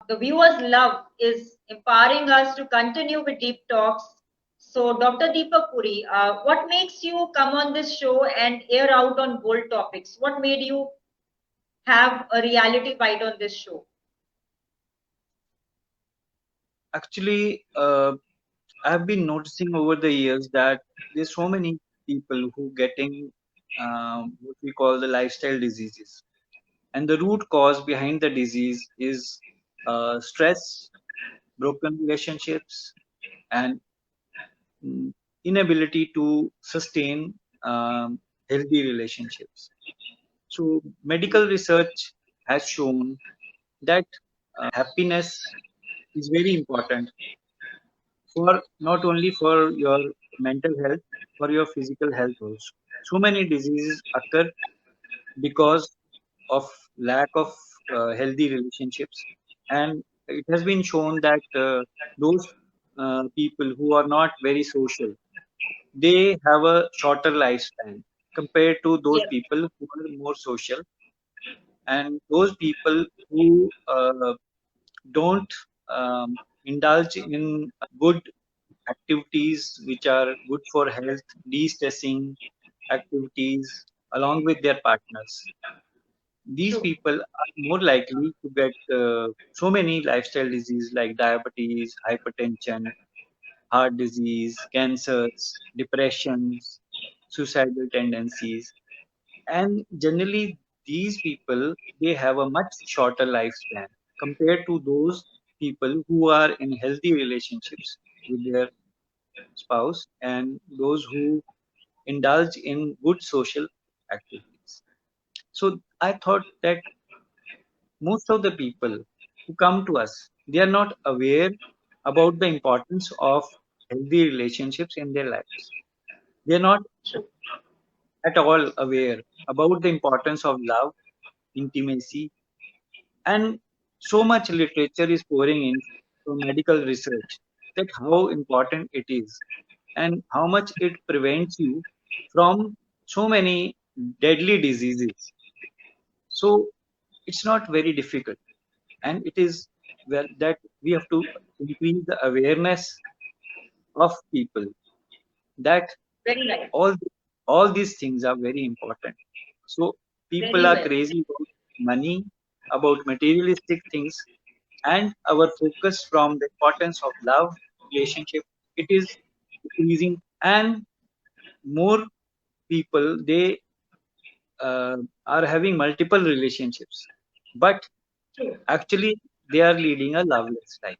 the viewers love is empowering us to continue with deep talks. So, Dr. Deepak Puri, what makes you come on this show and air out on bold topics? What made you have a reality bite on this show? Actually, I've been noticing over the years that there's so many people who getting what we call the lifestyle diseases, and the root cause behind the disease is stress, broken relationships, and mm, inability to sustain healthy relationships. So, medical research has shown that happiness is very important for not only for your mental health, for your physical health also. So many diseases occur because of lack of healthy relationships, and it has been shown that those people who are not very social, they have a shorter lifespan compared to those Yes, people who are more social, and those people who don't indulge in good activities which are good for health, de-stressing activities along with their partners. These true. people are more likely to get so many lifestyle diseases like diabetes, hypertension, heart disease, cancers, depressions, suicidal tendencies, and generally these people they have a much shorter lifespan compared to those people who are in healthy relationships with their spouse and those who indulge in good social activities. So I thought that most of the people who come to us, they are not aware about the importance of healthy relationships in their lives. They are not at all aware about the importance of love, intimacy, and so much literature is pouring in from medical research that how important it is and how much it prevents you from so many deadly diseases. So it's not very difficult, and it is well that we have to increase the awareness of people that Very right. all all these things are very important. So people Very are well. crazy about money, about materialistic things, and our focus from the importance of love relationship, it is decreasing, and more people they uh, are having multiple relationships, but True. actually they are leading a loveless life.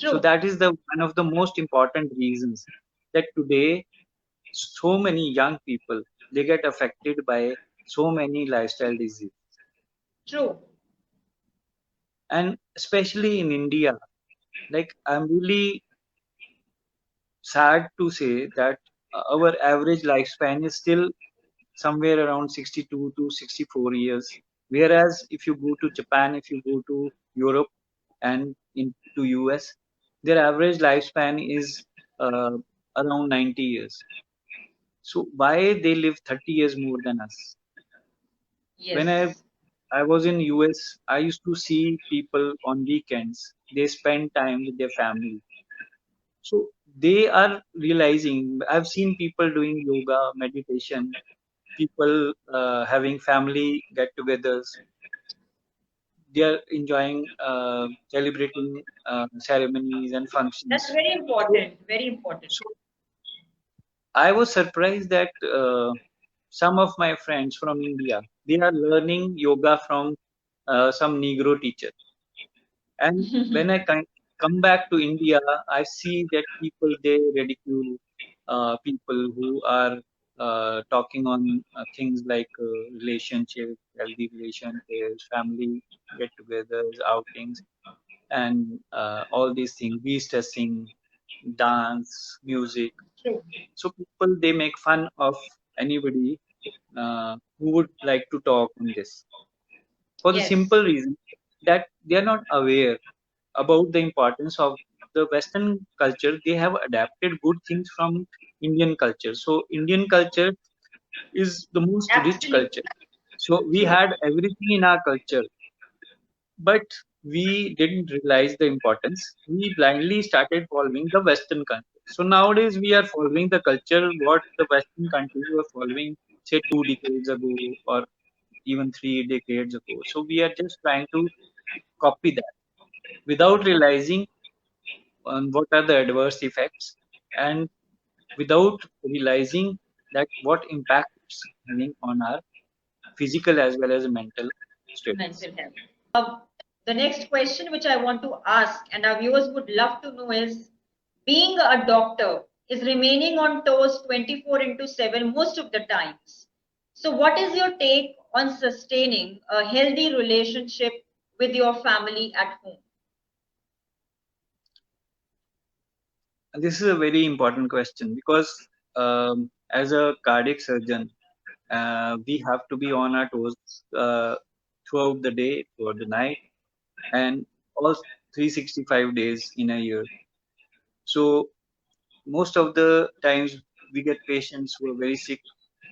So True. that is the one of the most important reasons that today so many young people they get affected by so many lifestyle diseases, True. and especially in India, like I'm really sad to say that our average lifespan is still somewhere around 62 to 64 years, whereas if you go to Japan, if you go to Europe and into US, their average lifespan is uh, around 90 years. So why they live 30 years more than us? When Yes. I was in US, I used to see people on weekends. They spend time with their family. So they are realizing. I've seen people doing yoga, meditation, people having family get-togethers. They are enjoying celebrating ceremonies and That's functions. very So, important. Very important. so I was surprised that some of my friends from India they are learning yoga from some Negro teacher. And when I come back to India, I see that people they ridicule people who are talking on things like relationships, healthy relationships, family get-togethers, outings, and all these things, de-stressing, dance, music. True. So people they make fun of anybody who would like to talk on this for the Yes. simple reason that they are not aware about the importance of the Western culture. They have adapted good things from Indian culture. So Indian culture is the most rich Absolutely culture. So we true. had everything in our culture, but we didn't realize the importance. We blindly started following the Western culture. So nowadays we are following the culture what the Western countries were following, say 2 decades ago or even 3 decades ago. So we are just trying to copy that without realizing what are the adverse effects and without realizing that what impact it's having on our physical as well as mental status. mental health. Uh, the next question which I want to ask, and our viewers would love to know, is being a doctor is remaining on toes 24 into 7 most of the times. So, what is your take on sustaining a healthy relationship with your family at home? And this is a very important question because as a cardiac surgeon, we have to be on our toes uh, throughout the day, throughout the night, and all 365 days in a year. So most of the times we get patients who are very sick,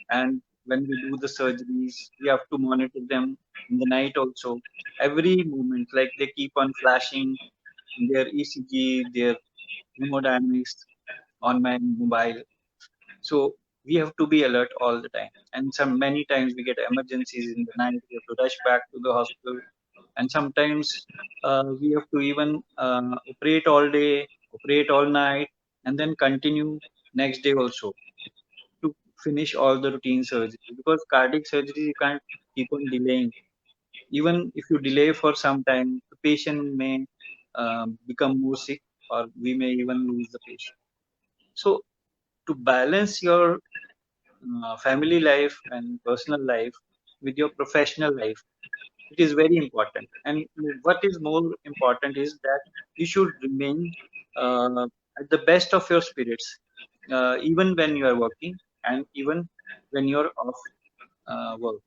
and when we do the surgeries, we have to monitor them in the night also. Every moment, like they keep on flashing their ECG, their hemodynamics on my mobile. So we have to be alert all the time. And some many times we get emergencies in the night. We have to rush back to the hospital, and sometimes we have to even operate all day, operate all night, and then continue next day also to finish all the routine surgery. Because cardiac surgery you can't keep on delaying. Even if you delay for some time, the patient may become more sick, or we may even lose the patient. So to balance your family life and personal life with your professional life, it is very important. And what is more important is that you should remain uh, at the best of your spirits, even when you are working and even when you're off work.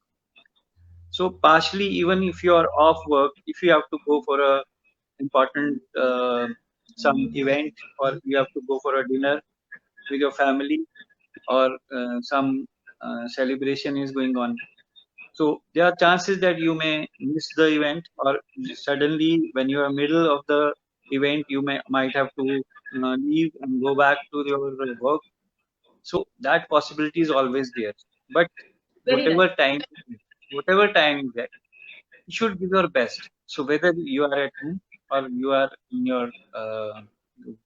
So partially, even if you are off work, if you have to go for a important some event, or you have to go for a dinner with your family, or some celebration is going on. So there are chances that you may miss the event, or suddenly when you are middle of the event, you might have to leave and go back to your work. So that possibility is always there. But Very whatever right. time, whatever time you get, you should give your best. So whether you are at home or you are in your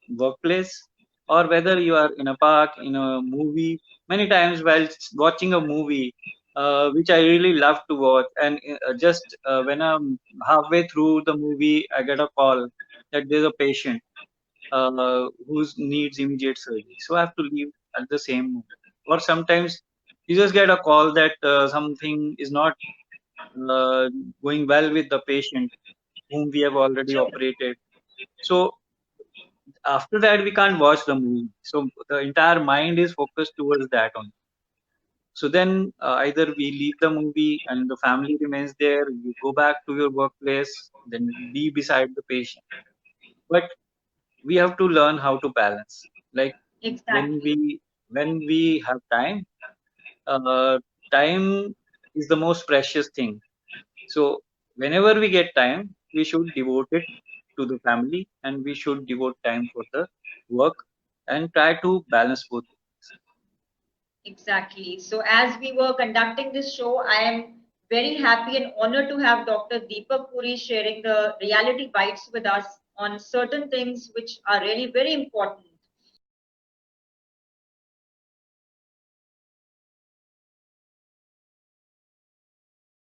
workplace, or whether you are in a park, in a movie, many times while watching a movie, which I really love to watch, and just when I'm halfway through the movie, I get a call that there's a patient who needs immediate surgery. So I have to leave at the same moment. Or sometimes you just get a call that something is not uh, going well with the patient whom we have already Sure. operated. So after that, we can't watch the movie. So the entire mind is focused towards that only. So then either we leave the movie and the family remains there, you go back to your workplace, then be beside the patient. But we have to learn how to balance. Like when Exactly. we when we have time, uh, time is the most precious thing. So whenever we get time, we should devote it to the family, and we should devote time for the work and try to balance both. Exactly. So, as we were conducting this show, I am very happy and honored to have Dr. Deepak Puri sharing the reality bites with us on certain things which are really very important